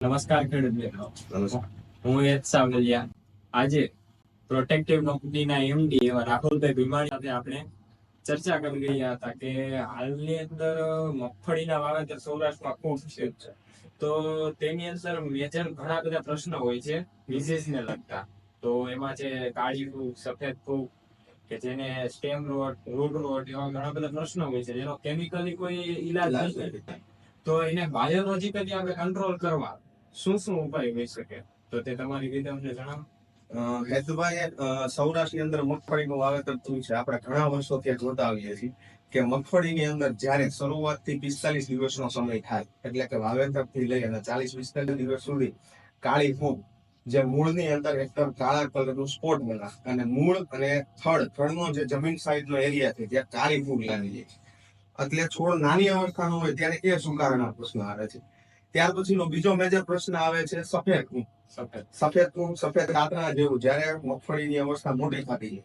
નમસ્કાર ખેડૂત મિત્રો, નમસ્કાર. હું એચ સાવલિયા. આજે પ્રોટેક્ટિવ કંપનીના એમડી એવા રાહુલભાઈ ભીમાણી સાથે આપણે ચર્ચા કરી રહ્યા હતા કે હાલની અંદર મગફળીના વાવેતર સૌરાષ્ટ્રમાં ખૂબ છે, તો તેની અંદર મેજર ઘણા બધા પ્રશ્નો હોય છે ડિઝીઝને લગતા. તો એમાં છે કાળી ફૂગ, સફેદ ફૂગ, કે જેને સ્ટેમ રોટ, રૂટ રોટ, એવા ઘણા બધા પ્રશ્નો હોય છે જેનો કેમિકલી કોઈ ઈલાજ નથી. તો એને બાયોલોજીકલી આપણે કંટ્રોલ કરવા શું શું ઉપાય હોઈ શકે, તો તે તમારી રીતે અમને જણાવો. હેતુભાઈ, સૌરાષ્ટ્રની અંદર મગફળીનું વાવેતર થયું છે. આપણે ઘણા વર્ષોથી જોતા આવીએ છીએ કે મગફળીની અંદર જ્યારે શરૂઆતથી 45 દિવસનો સમય થાય, એટલે કે વાવેતરથી લઈ અને 40-45 દિવસ સુધી કાળી ફૂગ જે મૂળની અંદર એકદમ કાળા કલરનું સ્પોટ બના અને મૂળ અને થડનો જે જમીન સાઈડનો એરિયા છે ત્યાં કાળી ફૂગ લાગી જાય છે. એટલે છોડ નાની અવસ્થાનો હોય ત્યારે એ સુકારાના પ્રશ્ન આવે છે. ત્યાર પછીનો બીજો મેજર પ્રશ્ન આવે છે સફેદ ફૂગ. સફેદ કાતરા જેવું જયારે મગફળીની અવસ્થા મોટી થતી છે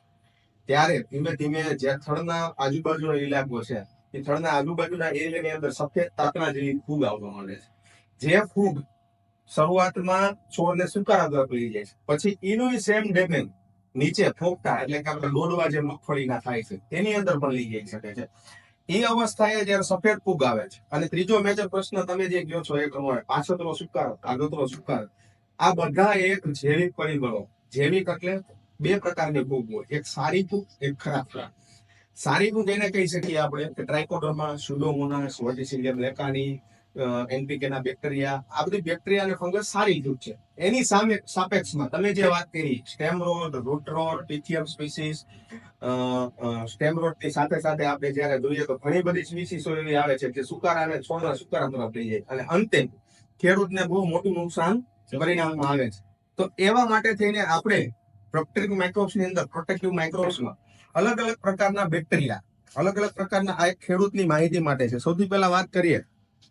ત્યારે ધીમે ધીમે જે થડના આજુબાજુનો ઇલાકો છે એ થડના આજુબાજુના એરિયાની અંદર સફેદ કાતરા જેવી ફૂગ આવવા માંડે છે. જે ફૂગ શરૂઆતમાં છોડને સુકારા તરફ લઈ જાય છે, પછી એનું સેમ ડેમેજ નીચે ફોગતા એટલે કે આપણે લોડવા જે મગફળીના થાય છે તેની અંદર પણ લઈ જઈ શકે છે. એ અવસ્થાએ જયારે સફેદ ફૂગ આવે છે. અને ત્રીજો મેજર પ્રશ્ન તમે જે કહો છો એ પ્રમાણે પાછળનો સુકારો, આગળનો સુકારો, આ બધા એક જૈવિક પરિબળો. જૈવિક એટલે બે પ્રકારની ફૂગ હોય, એક સારી ફૂગ, એક ખરાબ ફૂગ. સારી ફૂગ એને કહી શકીએ આપણે કે trichoderma, Pseudomonas, verticillium lecanii, NPK ના બેક્ટેરિયા. આ બધી બેક્ટેરિયા અને ફંગસ સારી ફૂગ છે. એની સામે સાપેક્ષમાં તમે જે વાત કરી સ્ટેમ રોટ, રૂટ રોટ, પિથિયમ સ્પીસીસ, સ્ટેમ રોટ ની સાથે સાથે આપણે જયારે જોઈએ તો ઘણી બધી સ્પીસીસો એવી આવે છે કે સુકારા અને છોડના સુકારા તરફ લઈ જાય અને અંતે ખેડૂતને બહુ મોટું નુકસાન પરિણામમાં આવે છે. તો એવા માટે થઈને આપણે પ્રોટેક્ટિવ માઇક્રોબ્સની અંદર પ્રોટેક્ટિવ માઇક્રોબ્સમાં અલગ અલગ પ્રકારના બેક્ટેરિયા, અલગ અલગ પ્રકારના આ એક ખેડૂતની માહિતી માટે છે. સૌથી પહેલા વાત કરીએ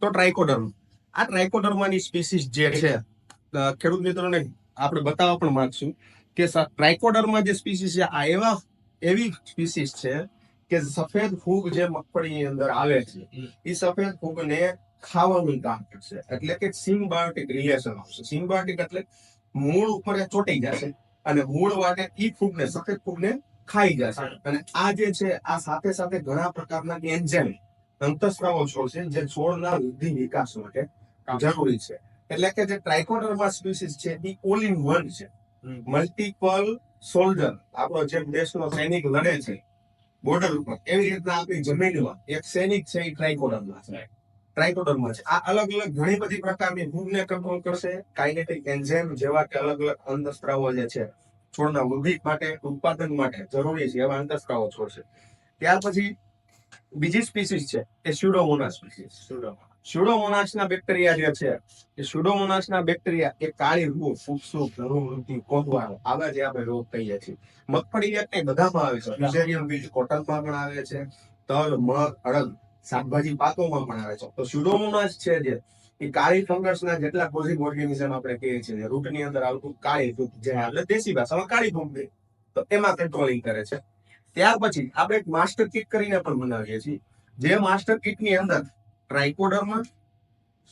તો ટ્રાઇકોડર્મા. આ ટ્રાઇકોડર્માની સ્પીસીસ જે છે, ખેડૂત મિત્રોને આપણે બતાવવા પણ માંગશું કે ટ્રાઇકોડર્મા જે સ્પીસીસ છે આ એવી સ્પીસીસ છે કે સફેદ ફૂગ જે મગફળીની અંદર આવે છે એ સફેદ ફૂગને ખાવાનું કામ કરશે. એટલે કે સિમ્બાયોટિક રિલેશન આવશે. સિમ્બાયોટિક એટલે મૂળ ઉપર એ ચોંટી જશે અને મૂળ વાટે ઈ ફૂગને, સફેદ ફૂગને ખાઈ જશે. અને આ જે છે આ સાથે સાથે ઘણા પ્રકારના એન્ઝાઇમ, અંતઃસ્રાવો છોડ છે જે છોડના વૃદ્ધિ વિકાસ માટે જરૂરી છે. એટલે કે જે ટ્રાઇકોડર્મા સ્પીસીસ છે એ ઓલ ઇન વન છે, મલ્ટિપલ સોલ્જર. આપણો જે દેશનો સૈનિક લડે છે બોર્ડર ઉપર, એવી રીતના આપણી જમીનમાં એક સૈનિક છે એ ટ્રાઇકોડર્મા છે. આ અલગ અલગ ઘણી બધી પ્રકારની ફૂગને કંટ્રોલ કરશે. કાઇનેટિક એન્ઝાઇમ જેવા કે અલગ અલગ અંતઃસ્ત્રાવો જે છે છોડના વૃદ્ધિ માટે, ઉત્પાદન માટે જરૂરી છે એવા અંતઃસ્ત્રાવો છોડશે. ત્યાર પછી બીજી સ્પીસીસ છે એ સ્યુડોમોનાસ સ્પીસીસ. સ્યુડોમોનાસના બેક્ટેરિયા જે છે એ સ્યુડોમોનાસના બેક્ટેરિયા એ કાળી ફૂગ, ફૂગસુક, ધનુવૃત્તિ, કોહવાળો, આવા જે આપણે રોગ કહીએ છીએ. મગફળી એક નહીં, બધામાં આવે છે. ફ્યુઝેરિયમ બીજ કોટનમાં પણ આવે છે, તલ, મગ, અડદ, શાકભાજી પાકોમાં પણ આવે છે. તો સ્યુડોમોનાસ છે જે એ કાળી ફંગસના જેટલા પોઝિટિવ ઓર્ગેનિઝમ આપણે કહીએ છીએ રૂટની અંદર આવતું કાળી ફૂગ, જે એટલે દેશી ભાષામાં કાળી ફૂગ, તો એમાં કંટ્રોલિંગ કરે છે. ત્યાર પછી આપણે એક માસ્ટર કિટ કરીને પણ બનાવીએ છીએ. જે માસ્ટર કિટની અંદર ટ્રાઇકોડર્મા,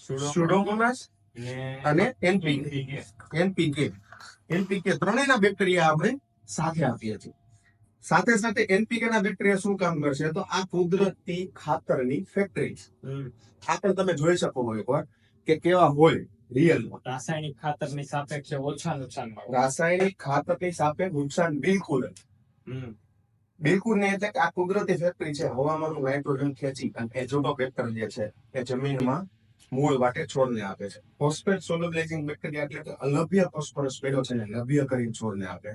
સ્યુડોમોનાસ અને એનપીકે ત્રણેયના બેક્ટેરિયા આપણે સાથે આપીએ છીએ. સાથે સાથે એનપીકે ના બેક્ટેરિયા શું કામ કરશે તો આ કુદરતી ખાતરની ફેક્ટરી છે. આ પણ તમે જોઈ શકો છો એકવાર કે કેવા હોય રિયલમાં. રાસાયણિક ખાતરની સાપેક્ષે ઓછા નુકસાન, રાસાયણિક ખાતરની સાપેક્ષે નુકસાન બિલકુલ નહીં. એટલે કે આ કુદરતી ફેક્ટરી છે. હવામાનનું નાઇટ્રોજન ખેંચી અને એઝોટોબેક્ટર જે છે એ જમીનમાં મૂળ વાટે છોડને આપે છે. ફોસ્ફેટ સોલ્યુબલાઇઝિંગ બેક્ટેરિયા એટલે કે અલભ્ય ફોસ્ફરસ પેડો છે ને લભ્ય કરીને છોડને આપે.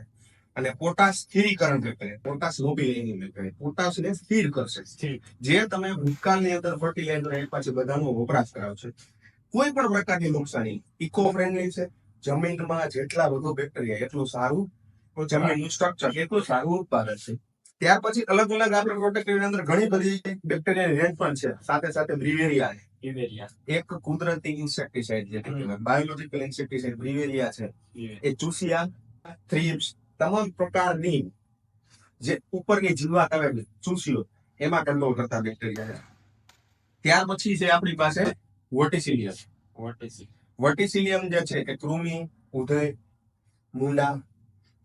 અને પોટાશ સ્થિરીકરણ બેક્ટેરિયા, પોટાશ લોબિલાઇઝિંગ બેક્ટેરિયા, પોટાશને સ્થિર કરશે. જે તમે ભૂતકાળની અંદર ફર્ટિલાઇઝર એ પાછી બધાનો વપરાશ કરાવો છો. કોઈ પણ પ્રકારની નુકસાની, ઇકો ફ્રેન્ડલી છે. જમીનમાં જેટલા વધુ બેક્ટેરિયા એટલું સારું જમીનનું સ્ટ્રક્ચર, એટલું સારું ઉત્પાદન છે. ત્યાર પછી અલગ અલગ આપણે પ્રોટેક્ટિવ અંદર ઘણી બધી બેક્ટેરિયા રેન્જ પણ છે. સાથે સાથે બ્રિવેરિયા એક કુદરતી ઇન્સેક્ટિસાઇડ જે બાયોલોજીકલ ઇન્સેક્ટિસાઇડ બ્રિવેરિયા છે. એ ચૂસિયા, થ્રીપ્સ, તમામ પ્રકારની જે ઉપરની જીવાત આવે ચૂસ્યો એમાં કંટ્રોલ કરતા બેક્ટેરિયા. ત્યાર પછી છે આપણી પાસે વર્ટિસિલિયમ. વર્ટિસિલિયમ જે છે એ કૃમિ, ઉધઈ, મૂંડા,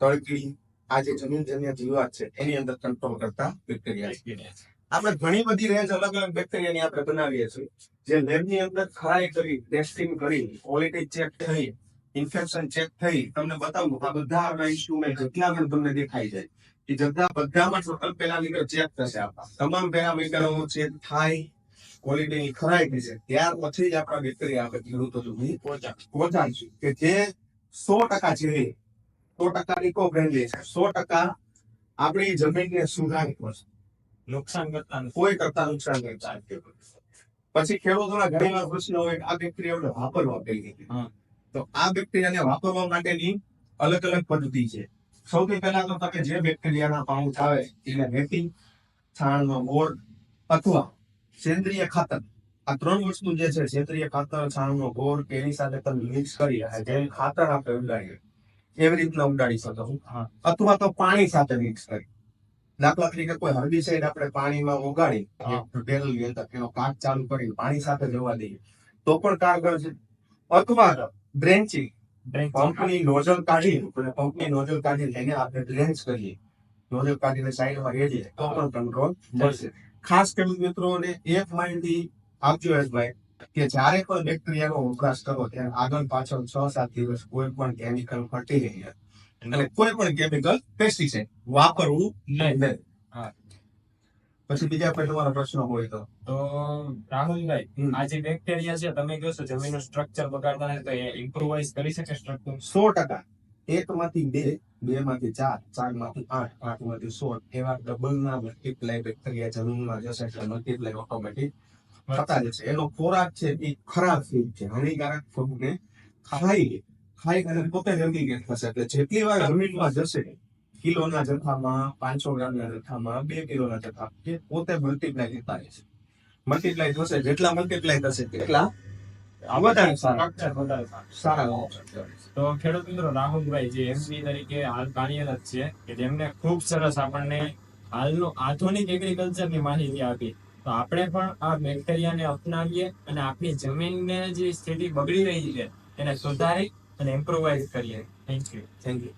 તળકીડી આ જે જમીનજન્ય જીવાત છે એની અંદર કંટ્રોલ કરતા બેક્ટેરિયા છે. આપણે ઘણી બધી રેન્જ અલગ અલગ બેક્ટેરિયાની આપણે બનાવીએ છીએ જે લેબની અંદર ખરાઈ કરી, ટેસ્ટિંગ કરી, ક્વોલિટી ચેક થઈ, ઇન્ફેક્શન ચેક થઈ, તમને બતાવું આ બધા આપણા ઇન્સ્ટ્રુમેન્ટ જેટલા પણ તમને દેખાઈ જાય એ બધામાં ટોટલ પેરામીટર ચેક થશે. આપણા તમામ પેરામીટરો ચેક થાય, ક્વોલિટીની ખરાઈ થશે, ત્યાર પછી જ આપણા બેક્ટેરિયા આપણે ખેડૂતો સુધી પહોંચાડશું કે જે 100% છે, 100% ઇકો ફ્રેન્ડલી છે, 100% આપણી જમીનને સુધારી પડશે, નુકસાન કરતા નથી. કોઈ કરતા નુકસાન કરતા નથી. પછી ખેડૂતોના ઘણીવાર પ્રશ્ન હોય કે આ બેક્ટેરિયાને વાપરવા કઈ રીતે. હા. તો આ બેક્ટેરિયાને વાપરવા માટેની અલગ અલગ પદ્ધતિ છે. સૌથી પહેલા તો તમે જે બેક્ટેરિયાના પાઉચ આવે એને રેતી, છાણનો ગોળ અથવા સેન્દ્રિય ખાતર, આ 3 વસ્તુ જે છે, સેન્દ્રિય ખાતર, છાણનો ગોળ કે એની સાથે તમે મિક્સ કરી જે ખાતર આપણે ઉડાડીએ એવી રીતના ઉડાડી શકો છો. હા. અથવા તો પાણી સાથે મિક્સ કરી, દાખલા તરીકે કોઈ હર્બિસાઇડ આપણે પાણીમાં ઓગાળી બેરલની અંદર એનો કાચ ચાલુ કરી પાણી સાથે જવા દઈએ તો પણ કારગર છે. અથવા તો ડ્રેન્ચિંગ, પંપની નોઝલ કાઢી એને આપણે ડ્રેન્ચ કરીએ, નોઝલ કાઢીને સાઈડમાં રેડીએ તો પણ કંટ્રોલ મળશે. ખાસ ખેડૂત મિત્રોને એક માહિતી આપજો ભાઈ કે જ્યારે પણ બેક્ટેરિયાનો વપરાશ કરો ત્યારે આગળ પાછળ 6-7 દિવસ કોઈ પણ કેમિકલ ફર્ટિલાઇઝર અને કોઈ પણ કેમિકલ પેસ્ટિસાઇડ વાપરવું નહીં. હા. પછી બીજા કોઈ તમારા પ્રશ્ન હોય તો રાહુલભાઈ, આ જે બેક્ટેરિયા છે તમે કહો છો જમીનનું સ્ટ્રક્ચર બગાડતા નથી, તો એ ઇમ્પ્રુવાઇઝ કરી શકે સ્ટ્રક્ચર? 100%. 1 માંથી 2, 2 માંથી 4, 4 માંથી 8, 8 માંથી 16 એવા ડબલ ના મલ્ટીપ્લાય બેક્ટેરિયા જમીનમાં જશે એટલે મલ્ટીપ્લાય ઓટોમેટિક થતા જશે. એનો ખોરાક છે એ ખરાબ ફૂડ છે, હાનિકારક ફૂડને ખાઈ અને પોતે રેમિગેટ થશે. એટલે જેટલી વાર જમીનમાં જશે કિલોના જથ્થામાં, 500 ગ્રામના જથ્થામાં, 2 કિલોના જથ્થામાં એ પોતે મલ્ટીપ્લાય થતા રહેશે. મલ્ટીપ્લાય થશે, જેટલા મલ્ટીપ્લાય થશે એટલા વધારે સારા. તો ખેડૂત મિત્રો, રાહુલભાઈ જે એમપી તરીકે હાલ કાર્યરત છે કે જેમને ખૂબ સરસ આપણને હાલનું આધુનિક એગ્રીકલ્ચરની માહિતી આપી. તો આપણે પણ આ બેક્ટેરિયાને અપનાવીએ અને આપણી જમીનને જે સ્થિતિ બગડી રહી છે એને સુધારી અને ઇમ્પ્રુવાઇઝ કરીએ. Thank you.